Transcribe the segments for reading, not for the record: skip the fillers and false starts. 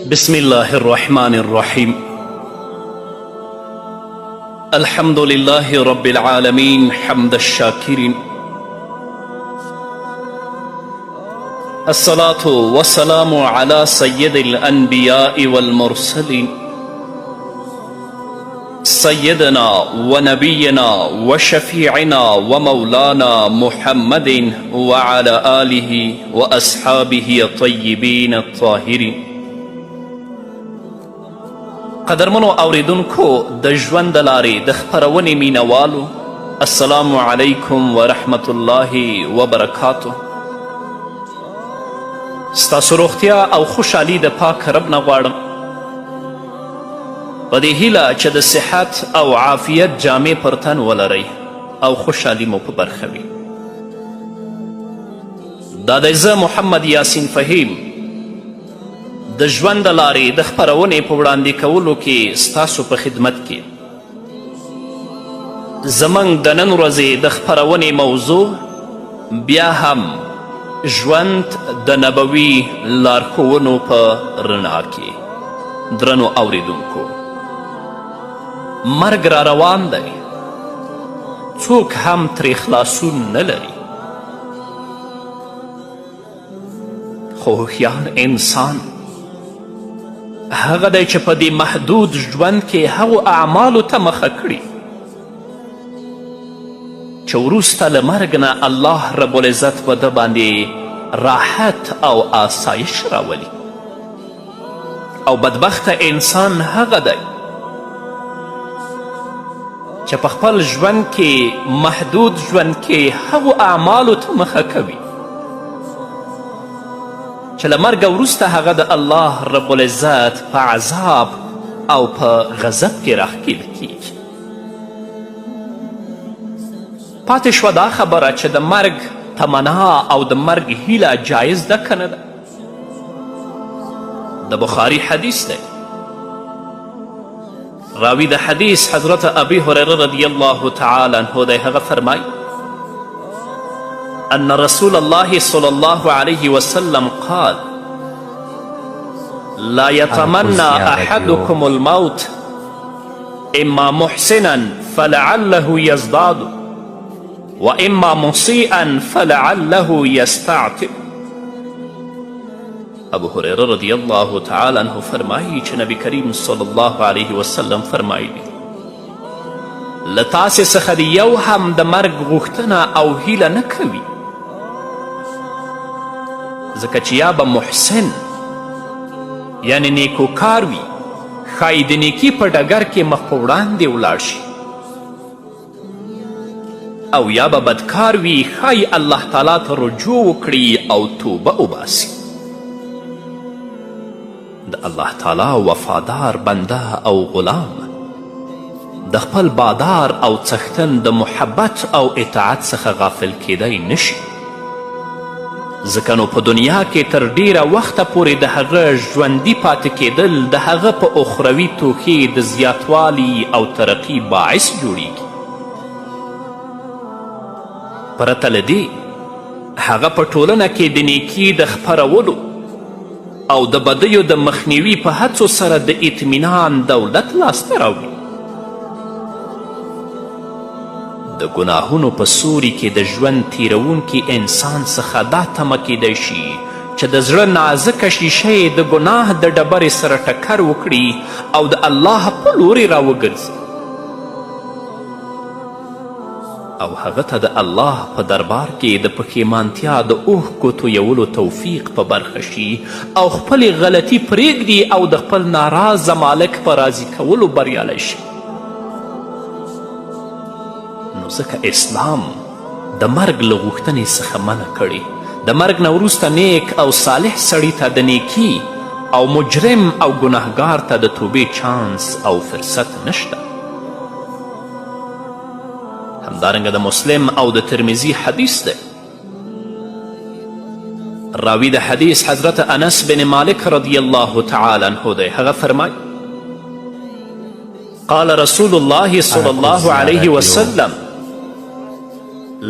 بسم الله الرحمن الرحيم. الحمد لله رب العالمين حمد الشاكرين، الصلاة والسلام على سيد الأنبياء والمرسلين سيدنا ونبينا وشفيعنا ومولانا محمد وعلى آله وأصحابه الطيبين الطاهرين. قدرمنو اوریدونکو د ژوند د لارې د خپرونې مینوالو، السلام علیکم ورحمت الله وبرکاتو. ستاسو روغتیا او خوشحالي د پاک رب نه غواړم، په دې هیله چې د صحت او عافیت جامې پر تن ولرئ او خوشحالي مو په برخه وي. دا دی زه محمد یاسین فهیم د ژوند د لارې د خپرونې په وړاندې کولو کې ستاسو په خدمت کې. زموږ د نن ورځې د خپرونې موضوع بیا هم ژوند د نبوي لارښوونو په رڼا کې. درنو اوریدونکو، مرګ را روان دی، څوک هم ترې خلاصون نه لري، خو هوښیار انسان هغه دی چې په دې محدود ژوند کې هغو اعمالو ته مخه کړي چې وروسته له مرګ نه الله رب العزت په ده باندې راحت او آسایش راولي. او بدبخته انسان هغه دی چې په خپل ژوند کې محدود ژوند کې هغو اعمالو ته مخه کوي چې له مرګه وروسته هغه د الله رب العزت په عذاب او په غضب کې راښکیل کیږي. پاتې شوه دا خبره چې د مرګ تمنا او د مرګ هیله جایز ده که نه ده. د بخاري حدیث دی، راوی د حدیث حضرت ابی هریره رضی الله تعالی عنه دی. هغه فرمایي أن رسول الله صلى الله عليه وسلم قال: لا يتمنى أحدكم الموت إما محسنا فلعله يزداد وإما مسيئا فلعله يستعتب. ابو هريره رضی الله تعالی عنه فرمایي چې نبی کریم صلی الله علیه وسلم فرمایي له تاسې څخه د یو هم د مرګ غوښتنه او هیله نه کوي، ځکه چې یا به محسن یعنی نیکوکار وي، ښایي د نیکي په ډګر کې مخ په وړاندې ولاړ شي، او یا به بدکار وي، ښایي الله تعالی ته رجوع وکړي او توبه وباسي. د الله تعالی وفادار بنده او غلام د خپل بادار او څښتن د محبت او اطاعت څخه غافل کیدی نشي، ځکه نو په دنیا کې تر ډیره وخته پورې د هغه ژوندي پاتې کیدل د هغه په اخروي توښې د زیاتوالي او ترقي باعث جوړیږي. پرته له دې هغه په ټولنه کې د نیکي د خپرولو او د بدیو د مخنیوي په هڅو سره د اطمینان دولت لاسته راوړي. د گناهونو په سوري کې د ژوند تیرونکي انسان څخه دا تمه کیدی شي چې د زړه نازکه شیشه یې د ګناه د ډبرې سره ټکر وکړي او د الله په لورې راوګرځي، او هغه ته د الله په دربار کې د پښیمانتیا د اوښکو تویولو توفیق په برخه شي او خپلې غلطي پرېږدي او د خپل ناراضه مالک په راضي کولو بریالی شي. ځکه اسلام د مرګ له غوښتنې څخه منع کړي. د مرګ نه وروسته نیک او صالح سړي ته د نیکي او مجرم او ګناهګار ته د توبې چانس او فرصت نشته. همدارنګه د مسلم او د ترمذي حدیث دی، راوی د حدیث حضرت انس بن مالک رضی الله تعالی عنه دی. هغه فرمایي قال رسول الله صلی الله علیه وسلم: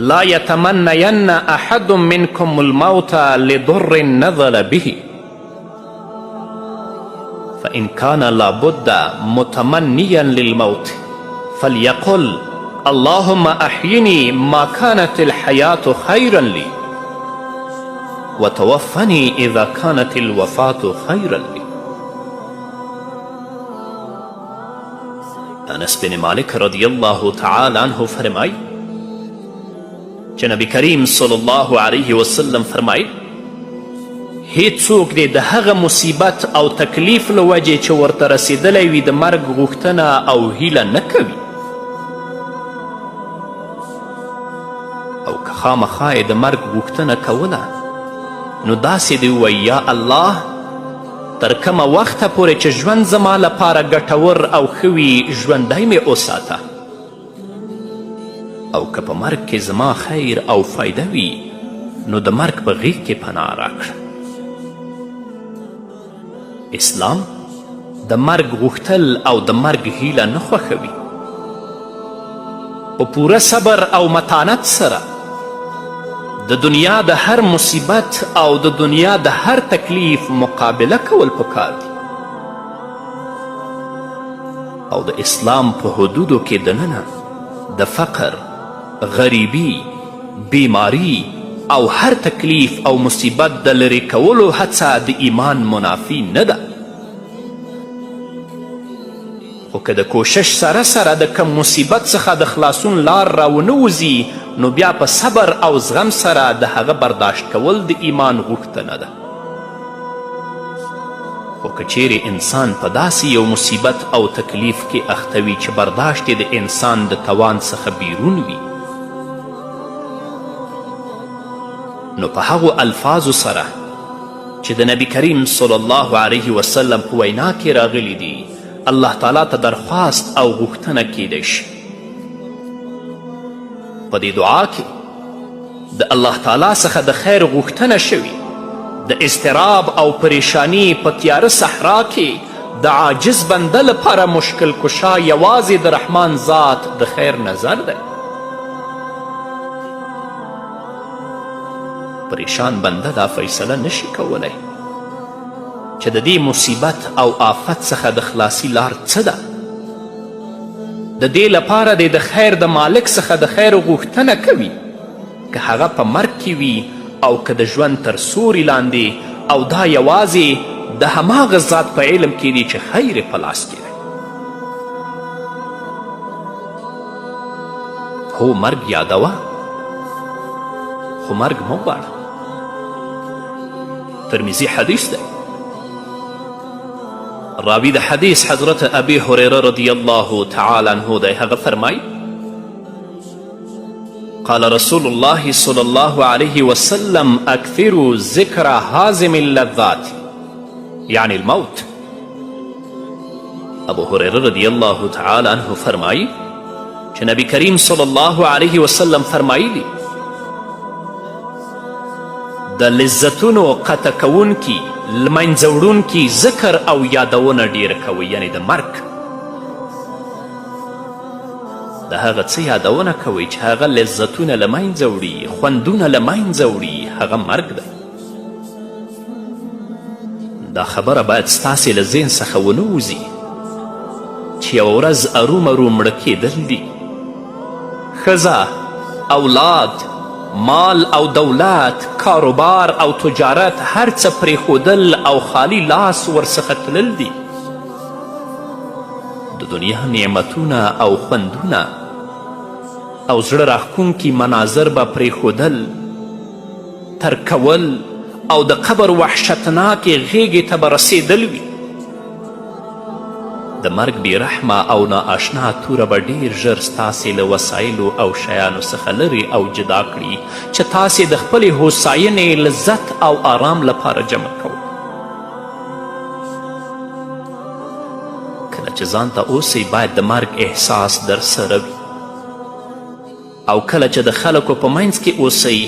لا يتمنين أحد منكم الموت لضر نزل به فإن كان لابد متمنيا للموت فليقل اللهم أحيني ما كانت الحياة خيرا لي وتوفني إذا كانت الوفاة خيرا لي. انس بن مالک رضی الله تعالی عنه فرمائی چې نبی کریم صلی الله علیه وسلم فرمایي هیڅوک دې د هغه مصیبت او تکلیف له وجې چې ورته رسیدلی وي د مرګ غوښتنه او هیله نه کوي، او که خامخا یې د مرګ غوښتنه کوله نو داسې دې ووایي یا الله تر کومه وخته پورې چې ژوند زما لپاره ګټور او ښه وي ژوندی مې وساته، او که په مرګ کې زما خیر او فایده وي نو د مرګ په غیږ کې پناه راکړه. اسلام د مرګ غوښتل او د مرګ هیله نه خوښوي. په پوره صبر او متانت سره د دنیا د هر مصیبت او د دنیا د هر تکلیف مقابله کول پکار دي، او د اسلام په حدودو کې دننه د فقر، غریبی، بیماری او هر تکلیف او مصیبت د لرې کولو هڅه د ایمان منافی نه ده. خو که د کوشش سره سره د کم مصیبت څخه د خلاصون لار راونه وځي نو بیا په صبر او زغم سره د هغه برداشت کول د ایمان غوښتنه ده. خو که چیرې انسان په داسې یو مصیبت او تکلیف کې اخته وي چې برداشت د انسان د توان څخه بیرون وي نو په هغو الفاظو سره چې د نبی کریم صلی الله علیه وسلم په وینا کې راغلی دي الله تعالی ته درخواست او غوښتنه کیدی شي. په دې دعا کې د الله تعالی څخه د خیر غوښتنه شوي، د اضطراب او پریشانی په تیاره صحرا کې د عاجز بنده لپاره مشکل کشا یوازې د رحمان ذات د خیر نظر دی. پریشان بنده دا فیصله نشي کولی چې د دې مصیبت او آفت څخه د خلاصي لار څه ده. د دې لپاره دی د خیر د مالک څخه د خیر غوښتنه کوي، که هغه په مرګ کې وي او که د ژوند تر سوري لاندې، او دا یوازې د هماغه ذات په علم کې دی چې خیر په لاس کې دی. هو مرګ یادوه خو مرګ مه غواړه. ترمیزی حدیث دی. راوی د حدیث حضرت ابی هریره رضی الله تعالی عنه دی. هغه فرمای قال رسول الله صلی الله علیه وسلم اکثروا ذکر حازم اللذات یعنی الموت. ابو هریره رضی الله تعالی عنه فرمای چې نبی کریم صلی الله علیه وسلم فرمایلی د لذتونو قطع کوونکي لمنځه وړونکي ذکر او یادونه ډیره کوئ، یعنی د مرګ. د هغه څه یادونه کوئ چې هغه لذتونه له منځه وړي، خوندونه له منځه وړي، هغه مرګ دی. دا خبره باید ستاسې له ذهن څخه ونه وځي چې یوه ورځ ارومرو مړه کیدل دي. ښځه، اولاد، مال او دولت، کاروبار او تجارت، هر څه پرېښودل او خالی لاس ورڅخه تلل دي. د دنیا نعمتونه او خوندونه او زړه راښکونکي مناظر به پرېښودل، ترکول او د قبر وحشتناکې غیږې ته به رسېدل وي. د مرګ بېرحمه او نااشنا توره به ډیر ژر ستاسې له وسایلو او شیانو څخه لرې او جدا کړي چې تاسې د خپلې هوساینې لذت او آرام لپاره جمع کوئ. کله چې ځان ته اوسئ باید د مرګ احساس در سره وي، او کله چې د خلکو په منځ کې اوسئ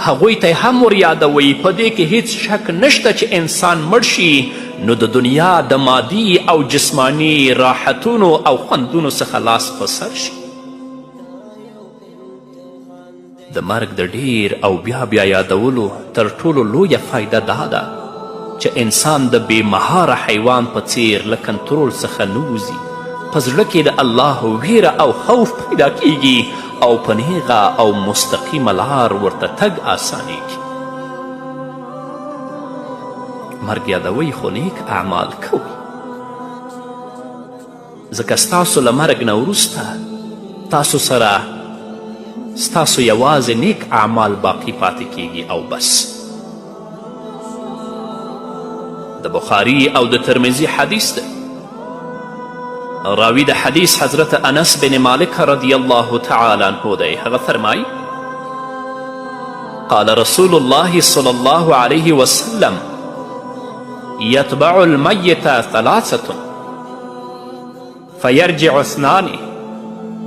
هغوی ته هم ور یادوئ. په دې کې هیڅ شک نشته چې انسان مړ شي نو د دنیا د مادي او جسمانی راحتونو او خوندونو څخه لاس په سر شي. د مرګ د ډیر او بیا بیا یادولو تر ټولو لویه فایده دا ده چې انسان د بېمهاره حیوان په څیر له کنترول څخه نوځي، په زړه کې د الله ویره او خوف پیدا کیږي او په نیغه او مستقیمه لار ورته تګ آسانیږي. مرګ یادوئ خو نیک اعمال کوئ، ځکه ستاسو له مرګ نه وروسته تاسو سره ستاسو یوازې نیک اعمال باقی پاتې کیږي او بس. د بخاري او د ترمذي حدیث دی. راوی د حدیث حضرت انس بن مالک رضی الله تعالی عنه دی. هغه فرمایي قال رسول الله صلی الله علیه وسلم یتبع المیت ثلاثة فیرجع اثنان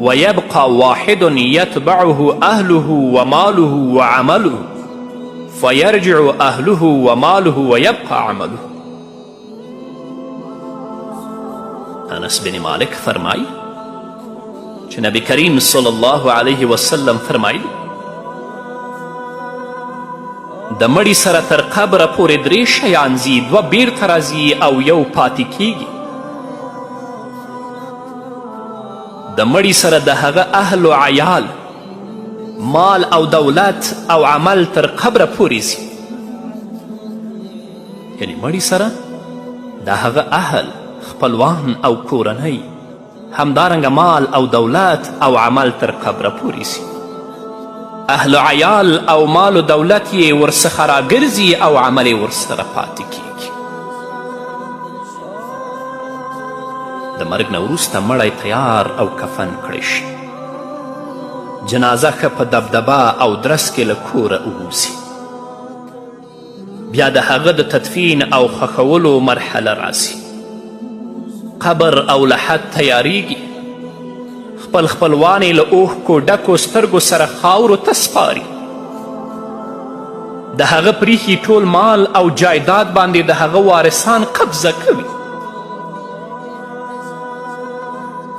ويبقى واحد يتبعه أهله وماله وعمله فيرجع أهله وماله ويبقى عمله. انس بن مالک فرمائی چې نبی کریم صلی الله علیه وسلم فرمایي د مړي سره تر قبره پورې درې شیان ځي، دوه بیرته راځي او یو پاتې کیږي. د مړي سره د هغه اهل و عیال، مال او دولت او عمل تر قبره پورې ځي. یعنی مړي سره د هغه اهل، خپلوان او کورنۍ، همدارنګه مال او دولت او عمل تر قبره پورې ځي. اهل و عیال او مال و دولت یې ورڅخه راګرځي او عمل یې ورسره پاتې کیږي. د مرګ نه وروسته مړی تیار او کفن کړی شي، جنازه ښه په دبدبه او درس کې له کوره ووځي. بیا د هغه د تدفین او ښخولو مرحله راځي. قبر او لحد تیاریږي. خپل خپلوان یې له اوښکو ډکو سترګو سره خاورو ته سپاري. د هغه پریښي ټول مال او جایداد باندې د هغه وارثان قبضه کوي،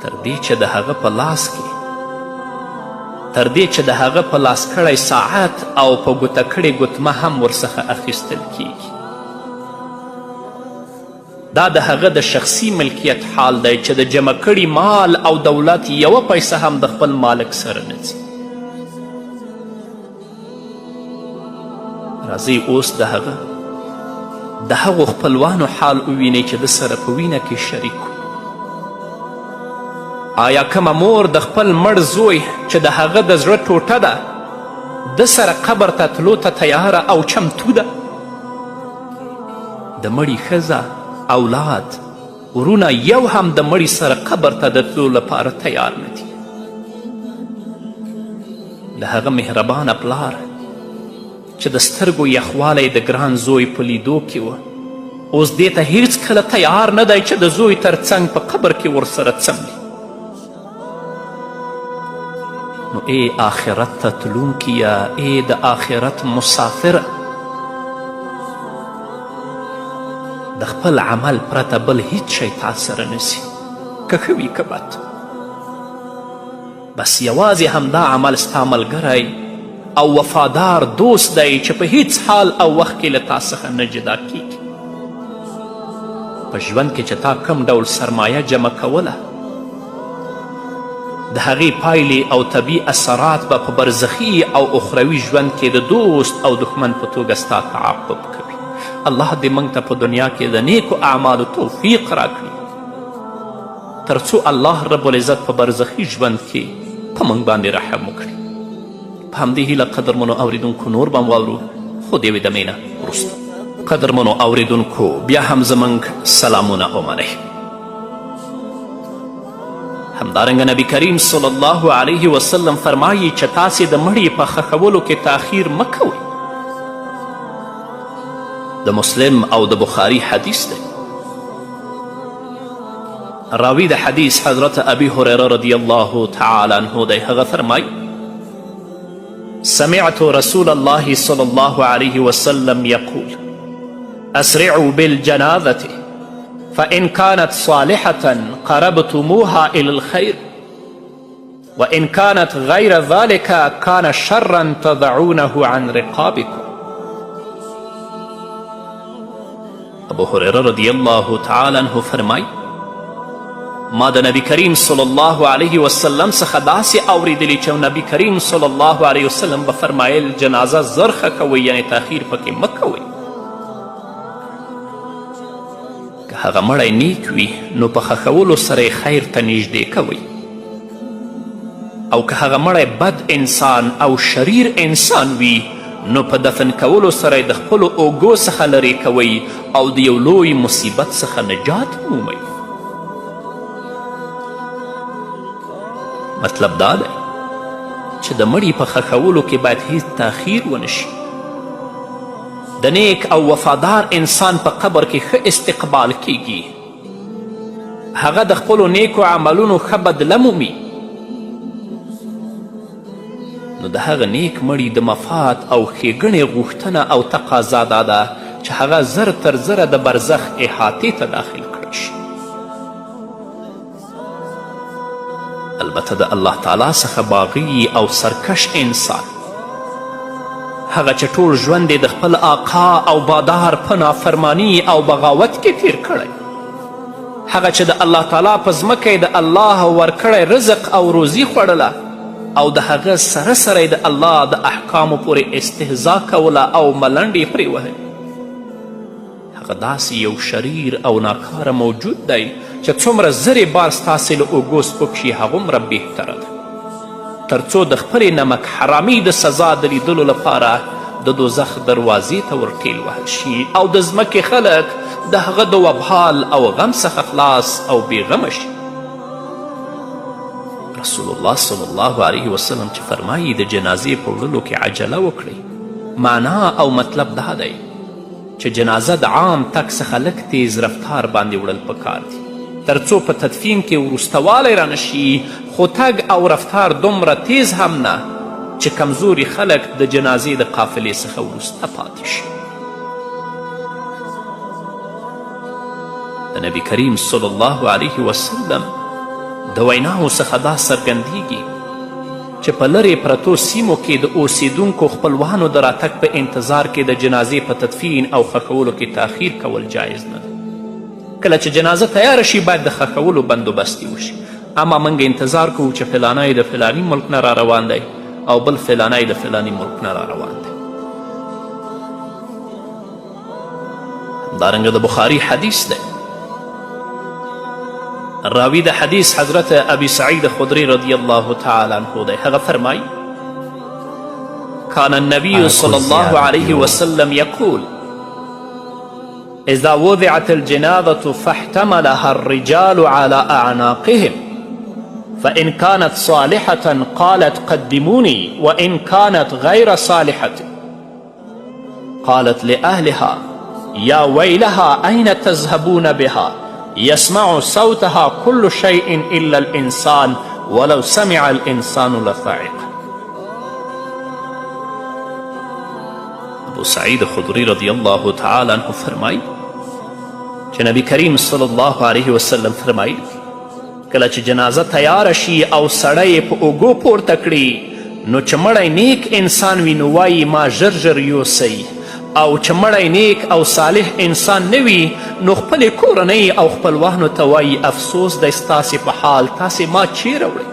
تر دې چې د هغه په لاس کړی ساعت او په ګوته کړې ګوتمه هم ورڅخه اخیستل کیږي. دا د هغه د شخصي ملکیت حال دی چې د جمع کړي مال او دولت یوه پیسه هم د خپل مالک سره نه ځي. راځئ اوس د هغو خپلوانو حال ووینئ چې د سره په وینه کې شریک وي. آیا کومه مور د خپل مړ زوی چې د هغه د زړه ټوټه ده د سره قبر ته تلو ته تیاره او چمتو ده؟ د مړي ښځه، اولاد، ورونه یو هم د مړي سره قبر ته د تلو لپاره تیار نه دي. د هغه مهربانه پلار چې د سترګو یخوالی د ګران زوی په لیدو کې وه، اوس دې ته هیڅکله تیار نه دی چې د زوی تر څنګ په قبر کې ورسره څملي. نو ای آخرت ته تلونکیه، ای د آخرت مسافره، د خپل عمل پرته بل هیڅ شی تا سره نسی، که ښه وي که بد. بس یوازې همدا عمل ستا ملګری او وفادار دوست دی چې په هیڅ حال او وخت کې له تا څخه نه جدا کیږي. په ژوند کې چې تا کم ډول سرمایه جمع کوله، د هغې پایلې او طبیعي اثرات به په برزخي او اخروي ژوند کې د دوست او دښمن په توګه ستا تعاقب کوي. الله دې موږ ته په دنیا کې د نیکو اعمالو توفیق راکړي، تر څو الله رب العزت په برزخي ژوند کې په موږ باندې رحم وکړي. په همدې هیله قدرمنو اوریدونکو نور به واورو، خو د یوې دمې نه وروسته. قدرمنو اوریدونکو بیا هم زموږ سلامونه ومنئ. همدارنګه نبی کریم صلی الله علیه وسلم فرمایي چې تاسې د مړي په ښخولو کې تاخیر مه کوئ. د مسلم او د بخاري حدیث دی. راوی د حدیث حضرت ابی هریره رضی الله تعالی عنه دی. هغه فرمایي سمعت رسول الله صلی الله علیه وسلم یقول اسرعوا بالجنازة فإن كانت صالحة قربتموها إلى الخير وإن كانت غير ذلك كان شرا تضعونه عن رقابكم. ابو هریره رضی الله تعالی عنه فرمای ما د نبی کریم صلی الله علیه وسلم څخه داسې اوریدلی چې نبی کریم صلی الله علیه وسلم به فرمایل جنازه زر ښه کوئ یعنی تاخیر پکې مه کوئ. که هغه مړی نیک وي نو په ښخولو سره یې خیر ته نږدې کوئ، او که هغه مړی بد انسان او شریر انسان وي نو په دفن کولو سره د خپلو اوږو څخه لرې کوئ او د یو لوی مصیبت څخه نجات مومئ. مطلب دا دی چې د مړي په ښخولو کې باید هیڅ تاخیر ونشي. د نیک او وفادار انسان په قبر کې ښه استقبال کیږي، هغه د خپلو نیکو عملونو ښه بدله مومي. نو د هغه نیک مړي د مفاد او ښېګڼې غوښتنه او تقاضا دا ده چې هغه زر تر زره د برزخ احاطې ته داخل کړی شي. البته د الله تعالی څخه باغي او سرکش انسان، هغه چې ټول ژوند د خپل آقا او بادار په نافرمانی او بغاوت کې تیر کړی، هغه چې د الله تعالی په ځمکه د الله ورکړی رزق او روزي خوړله او د هغه سره سره د الله د احکامو پورې استهزا کوله او ملنډې پرې وهلې. هغه داسې یو شریر او ناکاره موجود دی چې څومره زرې بار ستاسې له اوږو سپک شي هغومره بهتره ده، تر څو د خپلې نمک حرامي د سزا د لیدلو لپاره د دوزخ دروازې ته ورټیل وهل شي او د ځمکې خلک د هغه د وبحال او غم څخه خلاص او بېغمه شي. رسول الله صلی الله علیه وسلم چې فرمایي د جنازې په وړلو کې عجله وکړئ، معنا او مطلب دا دی چې جنازه د عام تک څخه لږ تیز رفتار باندې وړل پکار دي تر څو په تدفین کې وروستوالی رانشي، خو تګ او رفتار دومره تیز هم نه چې کمزوري خلک د جنازې د قافلې څخه وروسته پاتې شي. د نبی کریم صلی الله علیه وسلم د ویناو څخه دا څرګندیږي چې په لرې پرتو سیمو کې د اوسیدونکو خپلوانو د راتګ په انتظار کې د جنازې په تدفین او ښخولو کې تاخیر کول جایز نه ده. کله چې جنازه تیاره شي باید د ښخولو بندوبستی وشي، اما موږ انتظار کوو چې فلانی د فلانی ملک نه را روان دی او بل فلانی د فلانی ملک نه را روان دی. همدارنګه د بخاري حدیث دی، راوی د حدیث حضرت ابی سعید خدری رضی الله تعالی عنه دی. هغه فرمای کان النبی صلی الله علیه وسلم یقول اذا وضعت الجنازة فاحتملها الرجال على أعناقهم فإن كانت صالحة قالت قدموني وإن كانت غير صالحة قالت لأهلها يا ويلها أين تذهبون بها يسمع صوتها كل شيء إلا الإنسان ولو سمع الإنسان لصاعق. ابو سعید خدری رضی الله تعالی عنه فرمای چې نبی کریم صلی الله علیه وسلم فرمایي کله چې جنازه تیاره شي او سړی په اوږو پورته کړي نو چې مړی نیک انسان وي نو وایي ما ژر ژر یوسئ، او چې مړی نیک او صالح انسان نه وي نو خپلې کورنۍ او خپلوانو ته وایي افسوس دی ستاسې په حال، تاسې ما چیرې وړئ.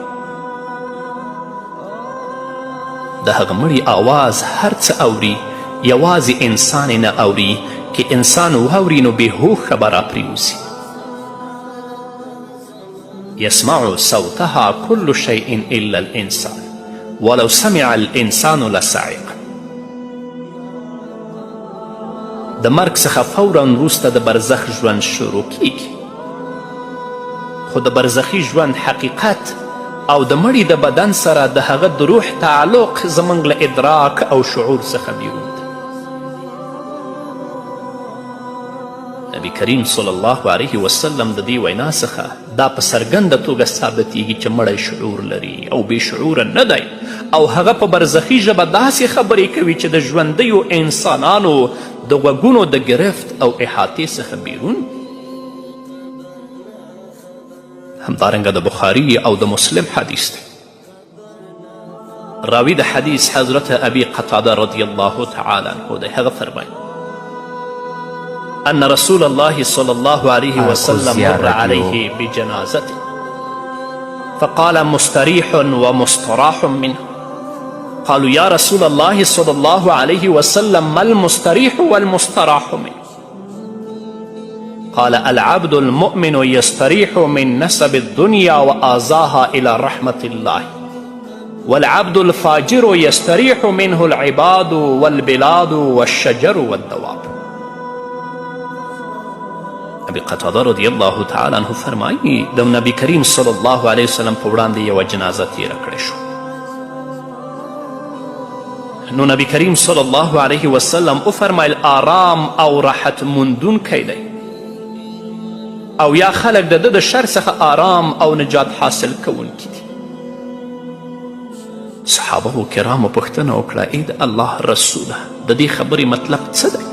د هغه مړي آواز هر څه اوري، یوازې انسان نه اوري. که انسان واوري نو بېهوښه به راپرېوځي. يسمع صوتها كل شيء إلا الإنسان ولو سمع الإنسان لصعق. د مرګ څخه فورا وروسته د برزخ ژوند شروع کیږي، خو د برزخي ژوند حقیقت او د مړي د بدن سره د هغه د روح تعلق زموږ له ادراک او شعور څخه بیرون ده. نبی کریم صلی الله علیه وسلم د دې وینا څخه دا په څرګنده توګه ثابتیږي چې مړی شعور لري او بې شعوره نه دی، او هغه په برزخي ژبه داسې خبرې کوي چې د ژوندیو انسانانو د غوږونو د گرفت او احاطې څخه بیرون. همدارنګه د بخاري او د مسلم حدیث دی. راوی د حدیث حضرت ابی قتاده رضی الله تعالی عنه دی. هغه فرمایي أن رسول الله صلى الله عليه وسلم مر عليه بجنازته فقال مستريح ومستراح منه. قالوا يا رسول الله صلى الله عليه وسلم ما المستريح والمستراح منه؟ قال العبد المؤمن يستريح من نسب الدنيا وآزاها إلى رحمة الله، والعبد الفاجر يستريح منه العباد والبلاد والشجر والدواب. ابي قتاده رضی الله تعالی عنه فرمایي د نبي کریم صلی الله علیه وسلم په وړاندې یوه جنازه تیره کړې شوه. نو نبي کریم صلی الله علیه وسلم وفرمایل آرام او راحت موندونکی دی، او یا خلک د ده د شر څخه آرام او نجات حاصل کوونکي دي. صحابه کرامو پوښتنه وکړه ای د الله رسوله د دې خبرې مطلب څه دی؟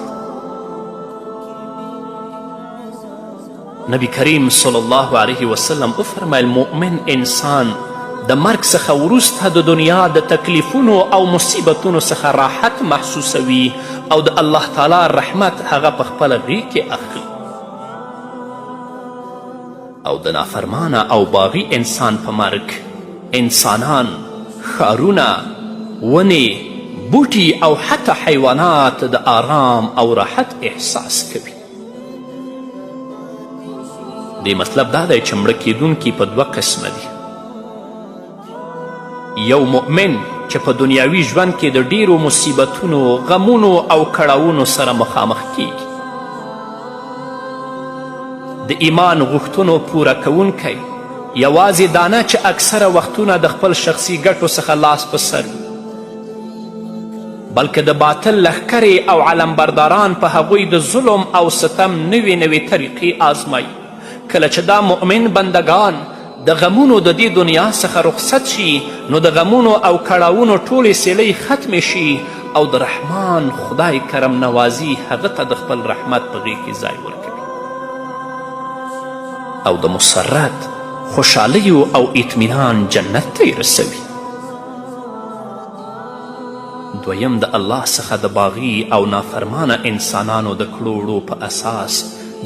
نبی کریم صلی الله علیه وسلم وفرمیل مؤمن انسان د مرګ څخه وروسته د دنیا د تکلیفونو او مصیبتونو څخه راحت محسوسوي او د الله تعالی رحمت هغه په خپله غېږ کې اخلي، او د نافرمانه او باغي انسان په مرګ انسانان، ښارونه، ونې، بوټي او حتی حیوانات د آرام او راحت احساس کوي. دې مطلب دا دی چې مړه کیدونکي په دوه قسمه دي. یو مؤمن چې په دنیاوي ژوند کې د ډیرو مصیبتونو، غمونو او کړاوونو سره مخامخ کیږي، د ایمان غوښتنو پوره کوونکی، یوازې دانه چې اکثره وختونه د خپل شخصي ګټو څخه لاس په سر وي، بلکې د باطل لښکرې او علمبرداران په هغوی د ظلم او ستم نوې طریقې آزمایي. کله چې دا مؤمن بندگان د غمونو د دې دنیا څخه رخصت شي، نو د غمونو او کړاوونو ټولې سیلۍ ختمې شي او د رحمان خدای کرم نوازي هغه ته د خپل رحمت په غېږ کې ځای ورکوي او د مسرت، خوشحالیو او اطمینان جنت ته یې رسوي. دویم د الله څخه د باغي او نافرمانه انسانانو د کړو وړو په اساس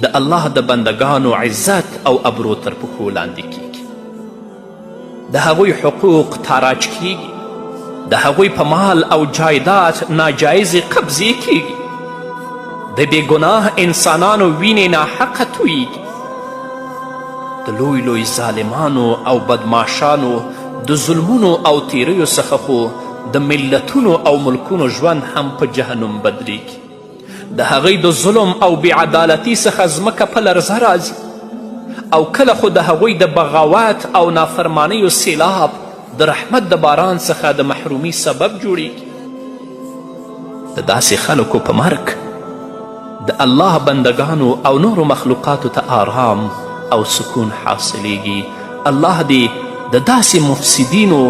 د الله د بندگانو عزت او ابرو تر پښو لاندې کیږي، د هغوی حقوق تاراج کیږي، د هغوی په مال او جایداد ناجایزې قبضې کیږي، د بېګناه انسانانو وینې ناحقه تویږي، د لوی ظالمانو او بدماشانو د ظلمونو او تیریو څخه خو د ملتونو او ملکونو ژوند هم په جهنم بدلیږي، د هغوی د ظلم او بېعدالتي څخه ځمکه په لرزه راځي، او کله خو د هغوی د بغاوت او نافرمانیو سیلاب د رحمت د باران څخه د محرومي سبب جوړیږي. د داسې خلکو په مرګ د الله بندگانو او نورو مخلوقاتو ته آرام او سکون حاصلیږي. الله دې د داسې مفسدینو،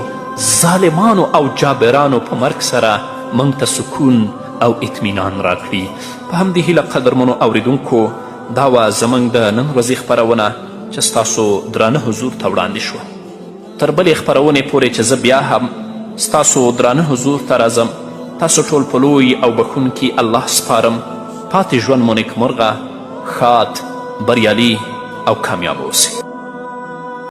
ظالمانو او جابرانو په مرګ سره موږ ته سکون او اطمینان راکړي. په همدې هیله قدرمنو اوریدونکو، دا وه زموږ د نن ورځې خپرونه چې ستاسو درانه حضور ته وړاندې شوه. تر بلې خپرونې پورې چې زه بیا هم ستاسو درانه حضور ته راځم، تاسو ټول په لوی او بخونکي الله سپارم. پاتې ژوند مو نیکمرغه، ښاد، بریالي او کامیاب اوسئ.